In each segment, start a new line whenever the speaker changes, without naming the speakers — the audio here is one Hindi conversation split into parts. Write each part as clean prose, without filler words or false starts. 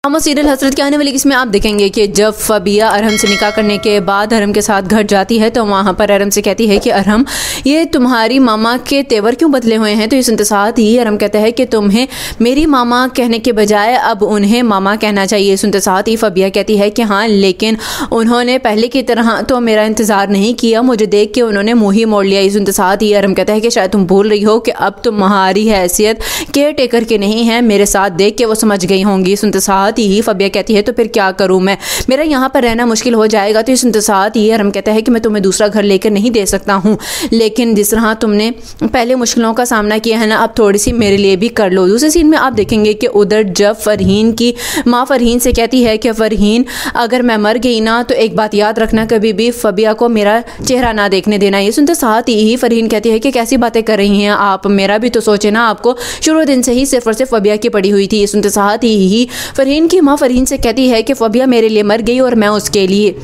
ड्रामा सीरियल हसरत के आने वाली इसमें आप देखेंगे कि जब फबिया अरहम से निकाह करने के बाद अरहम के साथ घर जाती है तो वहाँ पर अरहम से कहती है कि अरहम ये तुम्हारी मामा के तेवर क्यों बदले हुए हैं। तो इस सुनते साथ ही अरहम कहता है कि तुम्हें मेरी मामा कहने के बजाय अब उन्हें मामा कहना चाहिए। सुनते साथ ही फबिया कहती है कि हाँ, लेकिन उन्होंने पहले की तरह तो मेरा इंतज़ार नहीं किया, मुझे देख के उन्होंने मुँह ही मोड़ लिया। इस सुनते साथ ही अरहम कहता है कि शायद तुम भूल रही हो कि अब तुम्हारी हैसियत केयर टेकर की नहीं है, मेरे साथ देख के वो समझ गई होंगी। सुनते साथ ही फबिया कहती है तो फिर क्या करूं मैं, मेरा यहाँ पर रहना मुश्किल हो जाएगा। तो इस साथ ही अरहम कहता है कि मैं तुम्हें दूसरा घर लेकर नहीं दे सकता हूँ, लेकिन जिस तरह तुमने पहले मुश्किलों का सामना किया है ना, अब थोड़ी सी मेरे लिए भी कर लो। दूसरे सीन में आप देखेंगे कि उधर जब फरहीन की माँ फरहीन से कहती है कि फरहीन अगर मैं मर गई ना तो एक बात याद रखना, कभी भी फबिया को मेरा चेहरा ना देखने देना। ये सुनते साथ ही फरहीन कहती है कि कैसी बातें कर रही हैं आप, मेरा भी तो सोचे ना, आपको शुरू दिन से ही सिर्फ और सिर्फ फबिया की पड़ी हुई थी। सुनते साथ ही फरहीन की माँ फरहीन से कहती है कि फबिया मेरे लिए मर गई और मैं उसके लिए,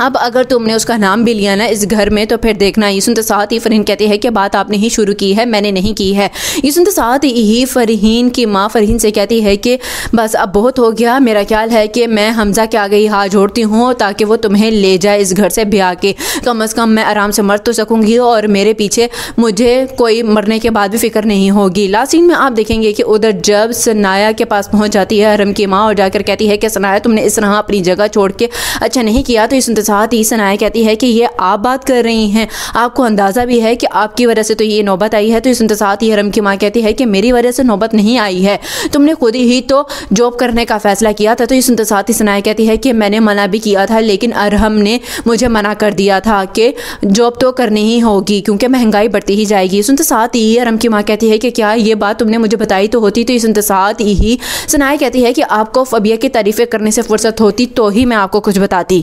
अब अगर तुमने उसका नाम भी लिया ना इस घर में तो फिर देखना। ये सुनते साथ ही फरहीन कहती है कि बात आपने ही शुरू की है, मैंने नहीं की है। ये सुनते साथ ही फरहीन की माँ फरहीन से कहती है कि बस अब बहुत हो गया, मेरा ख्याल है कि मैं हमजा के आगे ही हाथ जोड़ती हूँ ताकि वो तुम्हें ले जाए इस घर से ब्याह के, कम अज़ कम मैं आराम से मर तो सकूँगी और मेरे पीछे मुझे कोई मरने के बाद भी फिक्र नहीं होगी। लास्ट सीन में आप देखेंगे कि उधर जब सनाया के पास पहुँच जाती है अरहम की माँ और जाकर कहती है कि सनाया तुमने इस तरह अपनी जगह छोड़ के अच्छा नहीं किया। तो इस साथ ही सनाया कहती है कि ये आप बात कर रही हैं, आपको अंदाज़ा भी है कि आपकी वजह से तो ये नौबत आई है। तो इस साथ ही अरहम की माँ कहती है कि मेरी वजह से नौबत नहीं आई है, तुमने खुद ही तो जॉब करने का फैसला किया था। तो इस साथ ही सनाया कहती है कि मैंने मना भी किया था, लेकिन अरहम ने मुझे मना कर दिया था कि जॉब तो करनी ही होगी क्योंकि महंगाई बढ़ती ही जाएगी। सुनते साथ ही अरहम की माँ कहती है कि क्या ये बात तुमने मुझे बताई तो होती। तो इस साथ ही सनाया कहती है कि आपको फबिया की तारीफ़ें करने से फुर्सत होती तो ही मैं आपको कुछ बताती।